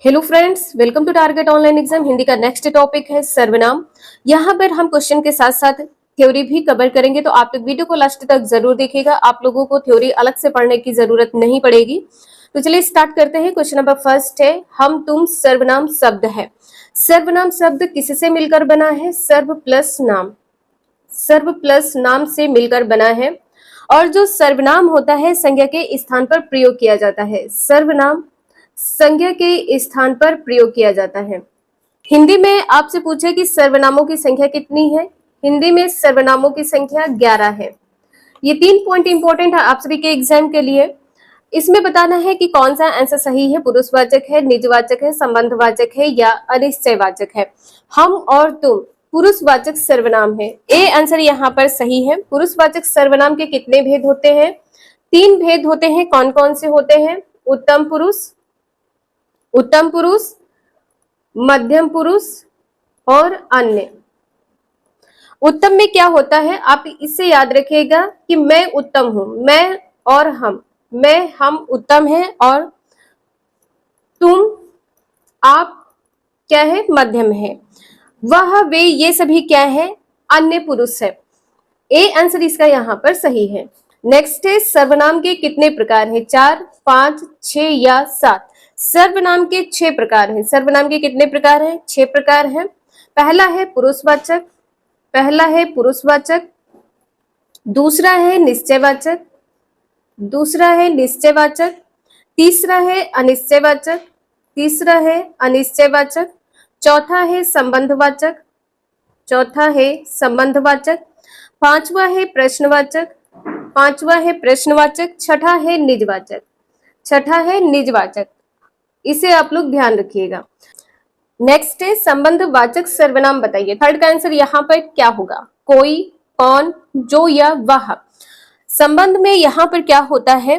Hello friends, welcome to target online exam. Hindi का next topic है सर्वनाम। यहाँ पर हम क्वेश्चन के साथ साथ थ्योरी भी कवर करेंगे, तो आप लोग वीडियो को लास्ट तक जरूर देखिएगा। आप लोगों को थ्योरी अलग से पढ़ने की जरूरत नहीं पड़ेगी। तो चलिए स्टार्ट करते हैं। क्वेश्चन नंबर फर्स्ट है, हम तुम सर्वनाम शब्द है। सर्वनाम शब्द किससे मिलकर बना है? सर्व प्लस नाम, सर्व प्लस नाम से मिलकर बना है। और जो सर्वनाम होता है संज्ञा के स्थान पर प्रयोग किया जाता है। सर्वनाम संज्ञा के स्थान पर प्रयोग किया जाता है। हिंदी में आपसे पूछे कि सर्वनामों की संख्या कितनी है? हिंदी में सर्वनामों की संख्या 11 है। ये 3 पॉइंट इंपॉर्टेंट है आप सभी के एग्जाम के लिए। इसमें बताना है कि कौन सा आंसर सही है, पुरुषवाचक है, निजवाचक है, संबंधवाचक है या अनिश्चयवाचक है। हम और तुम पुरुषवाचक सर्वनाम है। ए आंसर यहाँ पर सही है। पुरुषवाचक सर्वनाम के कितने भेद होते हैं? 3 भेद होते हैं। कौन कौन से होते हैं? उत्तम पुरुष, उत्तम पुरुष, मध्यम पुरुष और अन्य। उत्तम में क्या होता है, आप इससे याद रखिएगा कि मैं उत्तम हूं, मैं और हम, मैं हम उत्तम है और तुम आप क्या है? मध्यम है। वह वे ये सभी क्या है? अन्य पुरुष है। ए आंसर इसका यहाँ पर सही है। नेक्स्ट है, सर्वनाम के कितने प्रकार हैं? 4, 5, 6 या 7। सर्वनाम के 6 प्रकार हैं। सर्वनाम के कितने प्रकार हैं? 6 प्रकार हैं। पहला है पुरुषवाचक, पहला है पुरुषवाचक, दूसरा है निश्चयवाचक, दूसरा है निश्चयवाचक, तीसरा है अनिश्चयवाचक, तीसरा है अनिश्चयवाचक, चौथा है संबंधवाचक, चौथा है संबंधवाचक, पांचवा है प्रश्नवाचक, पांचवा है प्रश्नवाचक, छठा है निजवाचक, छठा है निजवाचक। इसे आप लोग ध्यान रखिएगा। नेक्स्ट है संबंधवाचक सर्वनाम बताइए। थर्ड का आंसर यहाँ पर क्या होगा? कोई, कौन, जो या वह। संबंध में यहाँ पर क्या होता है?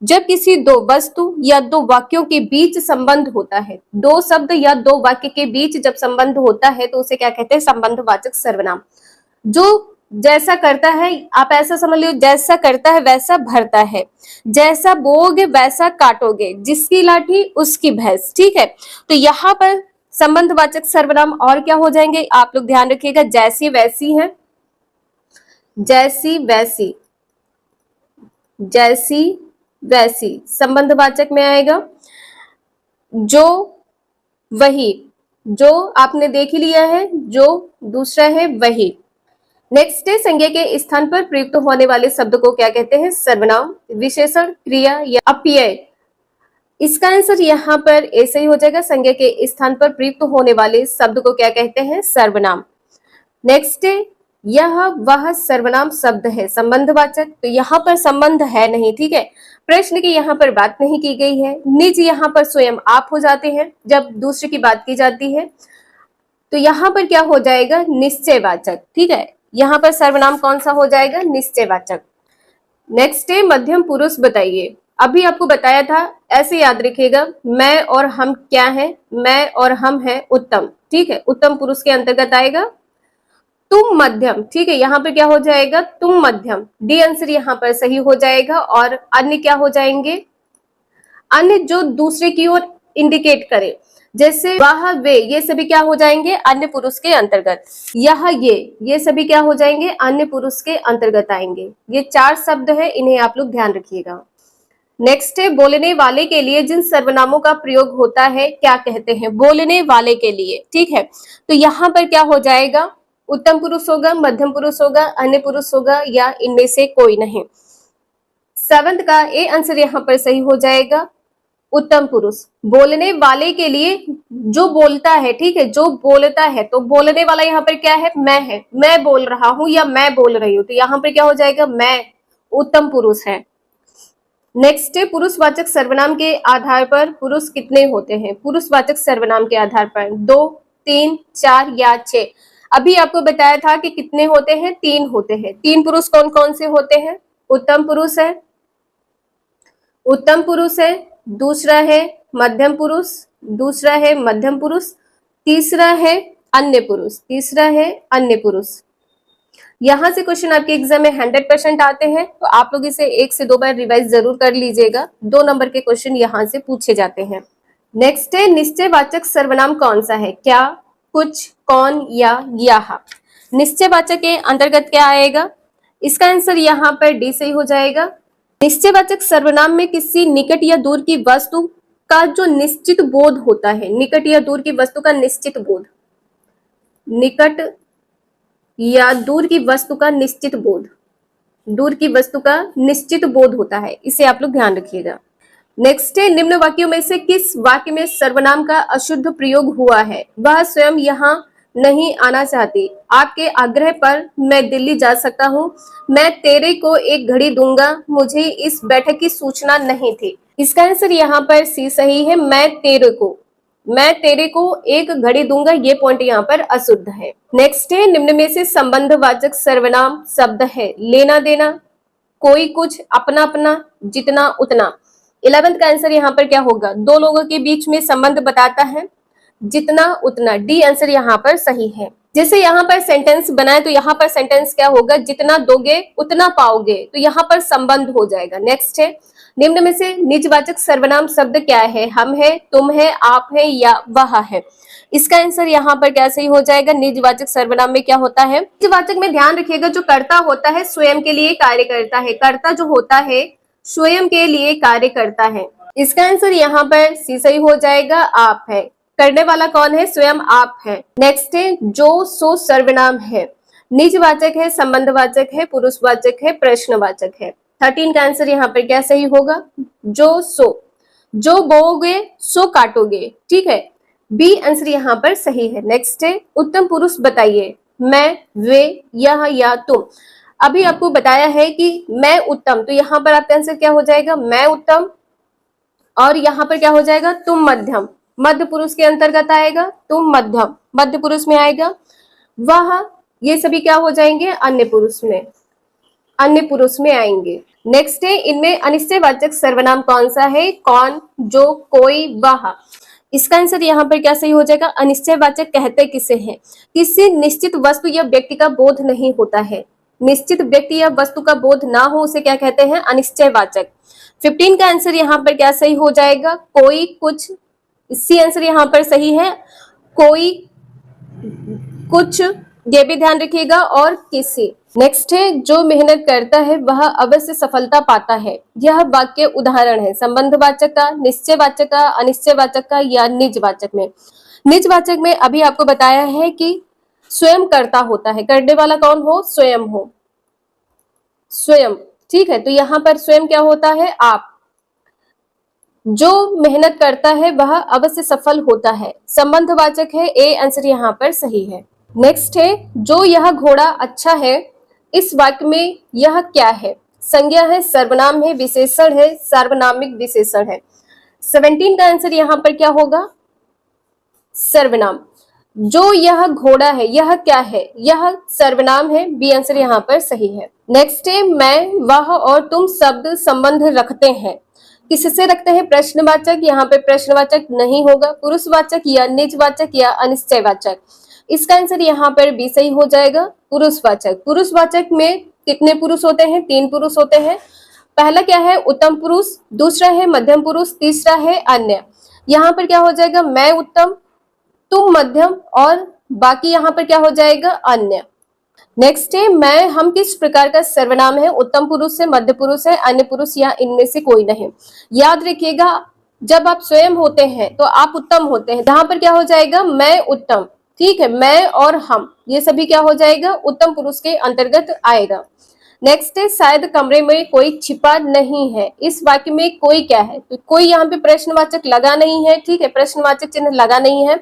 जब किसी दो वस्तु या दो वाक्यों के बीच संबंध होता है, दो शब्द या दो वाक्य के बीच जब संबंध होता है तो उसे क्या कहते हैं? संबंधवाचक सर्वनाम। जो जैसा करता है, आप ऐसा समझ लो, जैसा करता है वैसा भरता है, जैसा बोओगे वैसा काटोगे, जिसकी लाठी उसकी भैंस। ठीक है, तो यहाँ पर संबंधवाचक सर्वनाम और क्या हो जाएंगे? आप लोग ध्यान रखिएगा। जैसी वैसी है, जैसी वैसी, जैसी वैसी संबंधवाचक में आएगा। जो, वही, जो आपने देख ही लिया है, जो दूसरा है वही। नेक्स्ट है, संज्ञा के स्थान पर प्रयुक्त होने वाले शब्द को क्या कहते हैं? सर्वनाम, विशेषण, क्रिया या अप्यय। इसका आंसर यहाँ पर ऐसे ही हो जाएगा। संज्ञा के स्थान पर प्रयुक्त होने वाले शब्द को क्या कहते हैं? सर्वनाम। नेक्स्ट है, यह वह सर्वनाम शब्द है, संबंधवाचक। तो यहाँ पर संबंध है नहीं, ठीक है, प्रश्न की यहाँ पर बात नहीं की गई है। निज यहाँ पर स्वयं आप हो जाते हैं जब दूसरे की बात की जाती है, तो यहाँ पर क्या हो जाएगा? निश्चयवाचक। ठीक है, यहाँ पर सर्वनाम कौन सा हो जाएगा? निश्चयवाचक। नेक्स्ट है, मध्यम पुरुष बताइए। अभी आपको बताया था, ऐसे याद रखिएगा, मैं और हम क्या है? मैं और हम है उत्तम। ठीक है, उत्तम पुरुष के अंतर्गत आएगा। तुम मध्यम, ठीक है, यहाँ पर क्या हो जाएगा? तुम मध्यम। डी आंसर यहाँ पर सही हो जाएगा। और अन्य क्या हो जाएंगे? अन्य जो दूसरे की ओर इंडिकेट करे, जैसे वह वे, ये सभी क्या हो जाएंगे? अन्य पुरुष के अंतर्गत। यह ये सभी क्या हो जाएंगे? अन्य पुरुष के अंतर्गत आएंगे। ये 4 शब्द है, इन्हें आप लोग ध्यान रखिएगा। नेक्स्ट है, बोलने वाले के लिए जिन सर्वनामों का प्रयोग होता है क्या कहते हैं? बोलने वाले के लिए। ठीक है, तो यहाँ पर क्या हो जाएगा? उत्तम पुरुष होगा, मध्यम पुरुष होगा, अन्य पुरुष होगा या इनमें से कोई नहीं। 7th का ए आंसर यहाँ पर सही हो जाएगा, उत्तम पुरुष। बोलने वाले के लिए जो बोलता है, ठीक है, जो बोलता है, तो बोलने वाला यहाँ पर क्या है? मैं है, मैं बोल रहा हूं या मैं बोल रही हूं, तो यहाँ पर क्या हो जाएगा? मैं, उत्तम पुरुष है। नेक्स्ट है, पुरुषवाचक सर्वनाम के आधार पर पुरुष कितने होते हैं? पुरुषवाचक सर्वनाम के आधार पर 2, 3, 4 या 6। अभी आपको बताया था कि कितने होते हैं? 3 होते हैं। 3 पुरुष कौन कौन से होते हैं? उत्तम पुरुष है, उत्तम पुरुष है, दूसरा है मध्यम पुरुष, दूसरा है मध्यम पुरुष, तीसरा है अन्य पुरुष, तीसरा है अन्य पुरुष। यहाँ से क्वेश्चन आपके एग्जाम में 100% आते हैं, तो आप लोग इसे 1 से 2 बार रिवाइज जरूर कर लीजिएगा। 2 नंबर के क्वेश्चन यहाँ से पूछे जाते हैं। नेक्स्ट है निश्चयवाचक सर्वनाम कौन सा है? क्या, कुछ, कौन या यह। निश्चयवाचक के अंतर्गत क्या आएगा? इसका आंसर यहाँ पर डी सही हो जाएगा। निश्चयवाचक सर्वनाम में किसी निकट या दूर की वस्तु का जो निश्चित बोध होता है, निकट या दूर की वस्तु का निश्चित बोध, निकट या दूर की वस्तु का निश्चित बोध, दूर की वस्तु का निश्चित बोध होता है, इसे आप लोग ध्यान रखिएगा। नेक्स्ट है निम्न वाक्यों में से किस वाक्य में सर्वनाम का अशुद्ध प्रयोग हुआ है? वह स्वयं यहाँ नहीं आना चाहती, आपके आग्रह पर मैं दिल्ली जा सकता हूँ, मैं तेरे को एक घड़ी दूंगा, मुझे इस बैठक की सूचना नहीं थी। इसका आंसर यहाँ पर सी सही है। मैं तेरे को एक घड़ी दूंगा, ये पॉइंट यहाँ पर अशुद्ध है। नेक्स्ट है निम्न में से संबंधवाचक सर्वनाम शब्द है? लेना देना, कोई कुछ, अपना अपना, जितना उतना। 11th का आंसर यहाँ पर क्या होगा? दो लोगों के बीच में संबंध बताता है, जितना उतना। डी आंसर यहाँ पर सही है। जैसे यहाँ पर सेंटेंस बनाए तो यहाँ पर सेंटेंस क्या होगा? जितना दोगे उतना पाओगे, तो यहाँ पर संबंध हो जाएगा। नेक्स्ट है निम्न में से निजवाचक सर्वनाम शब्द क्या है? हम है, तुम है, आप है या वह है। इसका आंसर यहाँ पर क्या सही हो जाएगा? निजवाचक सर्वनाम में क्या होता है? निजवाचक में ध्यान रखिएगा, जो कर्ता होता है स्वयं के लिए कार्य करता है। कर्ता जो होता है स्वयं के लिए कार्य करता है। इसका आंसर यहाँ पर सी सही हो जाएगा, आप है। करने वाला कौन है? स्वयं आप है। नेक्स्ट है जो सो सर्वनाम है? निजवाचक है, संबंधवाचक है, पुरुषवाचक है, प्रश्नवाचक है। 13 का आंसर यहाँ पर क्या सही होगा? जो सो, जो बोओगे सो काटोगे, ठीक है। बी आंसर यहाँ पर सही है। नेक्स्ट है उत्तम पुरुष बताइए? मैं, वे, यह या तुम। अभी आपको बताया है कि मैं उत्तम, तो यहाँ पर आपका आंसर क्या हो जाएगा? मैं उत्तम। और यहाँ पर क्या हो जाएगा? तुम मध्यम, मध्य पुरुष के अंतर्गत आएगा। तुम मध्यम मध्य पुरुष में आएगा। वह, ये सभी क्या हो जाएंगे? अन्य पुरुष में, अन्य पुरुष में आएंगे। नेक्स्ट है इनमें अनिश्चयवाचक सर्वनाम कौन सा है? कौन, जो, कोई, वह। इसका आंसर यहाँ पर क्या सही हो जाएगा? अनिश्चयवाचक कहते किसे हैं? किसी निश्चित वस्तु या व्यक्ति का बोध नहीं होता है। निश्चित व्यक्ति या वस्तु का बोध ना हो उसे क्या कहते हैं? अनिश्चयवाचक। 15 का आंसर यहाँ पर क्या सही हो जाएगा? कोई, कुछ। सी आंसर यहाँ पर सही है। कोई, कुछ, ये भी ध्यान रखिएगा, और किसी। नेक्स्ट है जो मेहनत करता है वह अवश्य सफलता पाता है। यह वाक्य उदाहरण है संबंधवाचक का, निश्चयवाचक का, अनिश्चयवाचक का या निजवाचक में। निजवाचक में अभी आपको बताया है कि स्वयं करता होता है। करने वाला कौन हो? स्वयं हो, स्वयं, ठीक है। तो यहाँ पर स्वयं क्या होता है? आप। जो मेहनत करता है वह अवश्य सफल होता है, संबंधवाचक है। ए आंसर यहाँ पर सही है। नेक्स्ट है जो यह घोड़ा अच्छा है, इस वाक्य में यह क्या है? संज्ञा है, सर्वनाम है, विशेषण है, सार्वनामिक विशेषण है। 17 का आंसर यहाँ पर क्या होगा? सर्वनाम। जो यह घोड़ा है, यह क्या है? यह सर्वनाम है। बी आंसर यहाँ पर सही है। नेक्स्ट है मैं, वह और तुम शब्द संबंध रखते हैं। किससे रखते हैं? प्रश्नवाचक। यहाँ पे प्रश्नवाचक नहीं होगा। पुरुषवाचक या निजवाचक या अनिश्चयवाचक। इसका आंसर यहाँ पर बी सही हो जाएगा, पुरुषवाचक। पुरुषवाचक में कितने पुरुष होते हैं? 3 पुरुष होते हैं। पहला क्या है? उत्तम पुरुष, दूसरा है मध्यम पुरुष, तीसरा है अन्य। यहाँ पर क्या हो जाएगा? मैं उत्तम, तुम मध्यम, और बाकी यहाँ पर क्या हो जाएगा? अन्य। नेक्स्ट है मैं, हम किस प्रकार का सर्वनाम है? उत्तम पुरुष है, मध्य पुरुष है, अन्य पुरुष या इनमें से कोई नहीं। याद रखिएगा जब आप स्वयं होते हैं तो आप उत्तम होते हैं। यहाँ पर क्या हो जाएगा? मैं उत्तम, ठीक है। मैं और हम, ये सभी क्या हो जाएगा? उत्तम पुरुष के अंतर्गत आएगा। नेक्स्ट है शायद कमरे में कोई छिपा नहीं है। इस वाक्य में कोई क्या है? तो कोई यहाँ पे प्रश्नवाचक लगा नहीं है, ठीक है, प्रश्नवाचक चिन्ह लगा नहीं है।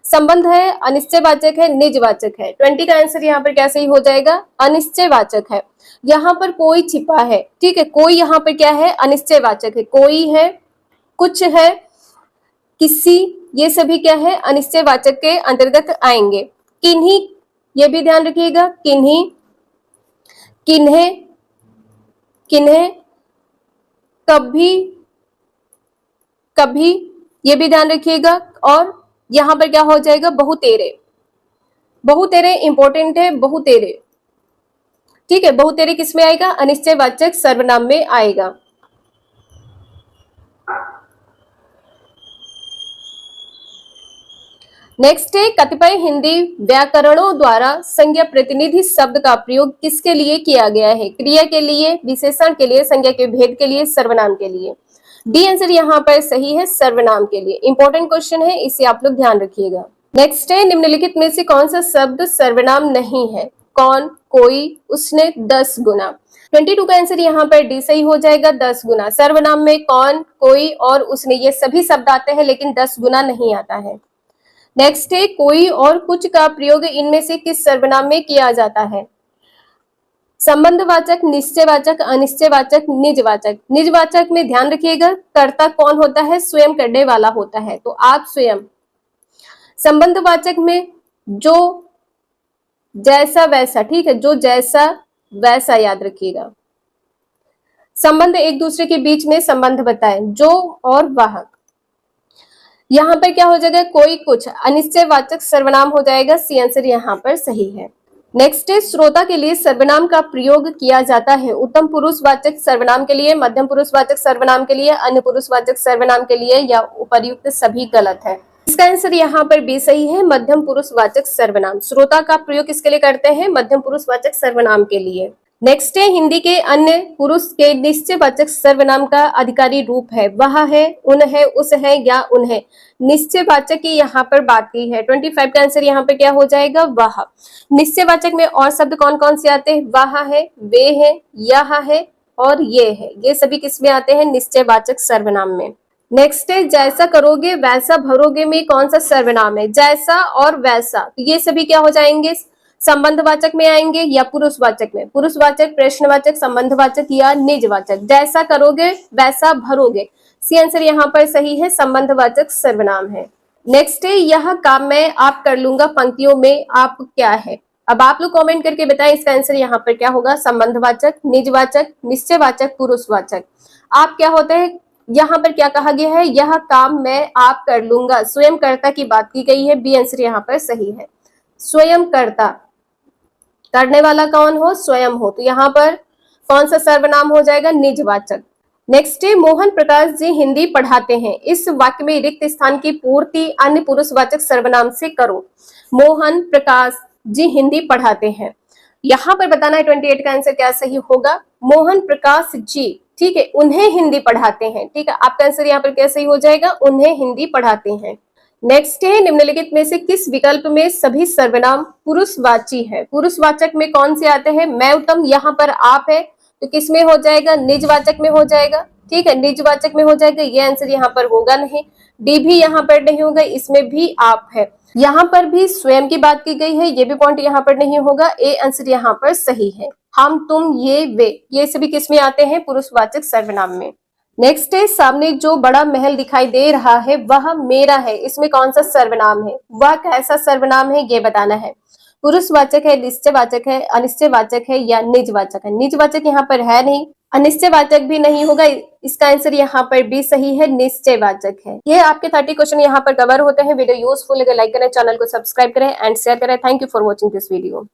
संबंध है, अनिश्चयवाचक है, निजवाचक है। 20 का आंसर यहाँ पर क्या सही हो जाएगा? अनिश्चयवाचक है। यहाँ पर कोई छिपा है, ठीक है। कोई यहाँ पर क्या है? अनिश्चयवाचक है। कोई है, कुछ है, किसी, ये सभी क्या है? अनिश्चयवाचक के अंतर्गत आएंगे। किन्हीं, ये भी ध्यान रखिएगा, किन्हीं, किन्हें, किन्हें, कभी, कभी, ये भी ध्यान रखिएगा। और यहाँ पर क्या हो जाएगा? बहुतेरे। बहुतेरे इंपॉर्टेंट है, बहुतेरे, ठीक है। बहुतेरे किस में आएगा? अनिश्चयवाचक सर्वनाम में आएगा। नेक्स्ट है कतिपय हिंदी व्याकरणों द्वारा संज्ञा प्रतिनिधि शब्द का प्रयोग किसके लिए किया गया है? क्रिया के लिए, विशेषण के लिए, संज्ञा के भेद के लिए, सर्वनाम के लिए। डी आंसर यहाँ पर सही है, सर्वनाम के लिए। इंपॉर्टेंट क्वेश्चन है, इसे आप लोग ध्यान रखिएगा। नेक्स्ट है निम्नलिखित में से कौन सा शब्द सर्वनाम नहीं है? कौन, कोई, उसने, 10 गुना। 22 का आंसर यहाँ पर डी सही हो जाएगा, 10 गुना। सर्वनाम में कौन, कोई और उसने ये सभी शब्द आते हैं, लेकिन 10 गुना नहीं आता है। नेक्स्ट है कोई और कुछ का प्रयोग इनमें से किस सर्वनाम में किया जाता है? संबंधवाचक, निश्चयवाचक, अनिश्चयवाचक, निजवाचक। निजवाचक में ध्यान रखिएगा कर्ता कौन होता है? स्वयं करने वाला होता है, तो आप स्वयं। संबंधवाचक में जो जैसा वैसा, ठीक है, जो जैसा वैसा याद रखिएगा। संबंध एक दूसरे के बीच में संबंध बताए, जो और वाहक। यहाँ पर क्या हो जाएगा? कोई कुछ, अनिश्चयवाचक सर्वनाम हो जाएगा। सी आंसर यहाँ पर सही है। नेक्स्ट है श्रोता के लिए सर्वनाम का प्रयोग किया जाता है उत्तम पुरुषवाचक सर्वनाम के लिए, मध्यम पुरुषवाचक सर्वनाम के लिए, अन्य पुरुषवाचक सर्वनाम के लिए, या उपर्युक्त सभी गलत है। इसका आंसर यहाँ पर भी सही है, मध्यम पुरुषवाचक सर्वनाम। श्रोता का प्रयोग किसके लिए करते हैं? मध्यम पुरुषवाचक सर्वनाम के लिए। नेक्स्ट है हिंदी के अन्य पुरुष के निश्चयवाचक सर्वनाम का अधिकारी रूप है। वह है, उन है, उस है या उन है। निश्चयवाचक की यहाँ पर बात की है। 25 का आंसर यहाँ पे क्या हो जाएगा? वह। निश्चयवाचक में और शब्द कौन कौन से आते हैं? वह है, वे है, यह है और ये है। ये सभी किसमें आते हैं? निश्चयवाचक सर्वनाम में। नेक्स्ट है जैसा करोगे वैसा भरोगे में कौन सा सर्वनाम है? जैसा और वैसा, तो ये सभी क्या हो जाएंगे? संबंधवाचक में आएंगे या पुरुषवाचक में? पुरुषवाचक, प्रश्नवाचक, संबंधवाचक या निजवाचक। जैसा करोगे वैसा भरोगे, सी आंसर यहाँ पर सही है, संबंधवाचक सर्वनाम है। नेक्स्ट है यह काम मैं आप कर लूंगा पंक्तियों में आप क्या है? अब आप लोग कमेंट करके बताएं इसका आंसर यहाँ पर क्या होगा? संबंधवाचक, निजवाचक, निश्चयवाचक, पुरुषवाचक। आप क्या होते हैं? यहाँ पर क्या कहा गया है? यह काम मैं आप कर लूंगा, स्वयं कर्ता की बात की गई है। बी आंसर यहाँ पर सही है, स्वयं कर्ता। करने वाला कौन हो? स्वयं हो, तो यहाँ पर कौन सा सर्वनाम हो जाएगा? निजवाचक। नेक्स्ट है मोहन प्रकाश जी हिंदी पढ़ाते हैं। इस वाक्य में रिक्त स्थान की पूर्ति अन्य पुरुषवाचक सर्वनाम से करो। मोहन प्रकाश जी हिंदी पढ़ाते हैं, यहाँ पर बताना है 28 का आंसर क्या सही होगा? मोहन प्रकाश जी, ठीक है, उन्हें हिंदी पढ़ाते हैं। ठीक है, आपका आंसर यहाँ पर क्या सही हो जाएगा? उन्हें हिंदी पढ़ाते हैं। नेक्स्ट है निम्नलिखित में से किस विकल्प में सभी सर्वनाम पुरुषवाची है? पुरुषवाचक में कौन से आते हैं? मैं उत्तम, यहाँ पर आप है, तो किस में हो जाएगा? निजवाचक में हो जाएगा। ठीक है, निजवाचक में हो जाएगा, ये आंसर यहाँ पर होगा नहीं। डी भी यहाँ पर नहीं होगा, इसमें भी आप है। यहाँ पर भी स्वयं की बात की गई है, ये भी पॉइंट यहाँ पर नहीं होगा। ए आंसर यहाँ पर सही है। हम, तुम, ये, वे, ये सभी किस में आते हैं? पुरुषवाचक सर्वनाम में। नेक्स्ट है सामने जो बड़ा महल दिखाई दे रहा है वह मेरा है, इसमें कौन सा सर्वनाम है? वह कैसा सर्वनाम है ये बताना है। पुरुषवाचक है, निश्चयवाचक है, अनिश्चयवाचक है या निजवाचक है? निजवाचक यहाँ पर है नहीं, अनिश्चयवाचक भी नहीं होगा। इसका आंसर यहाँ पर भी सही है, निश्चयवाचक है। ये आपके 30 क्वेश्चन यहाँ पर कवर होते हैं। वीडियो यूजफुल लगे लाइक करें, चैनल को सब्सक्राइब करें एंड शेयर करें। Thank you for watching this video.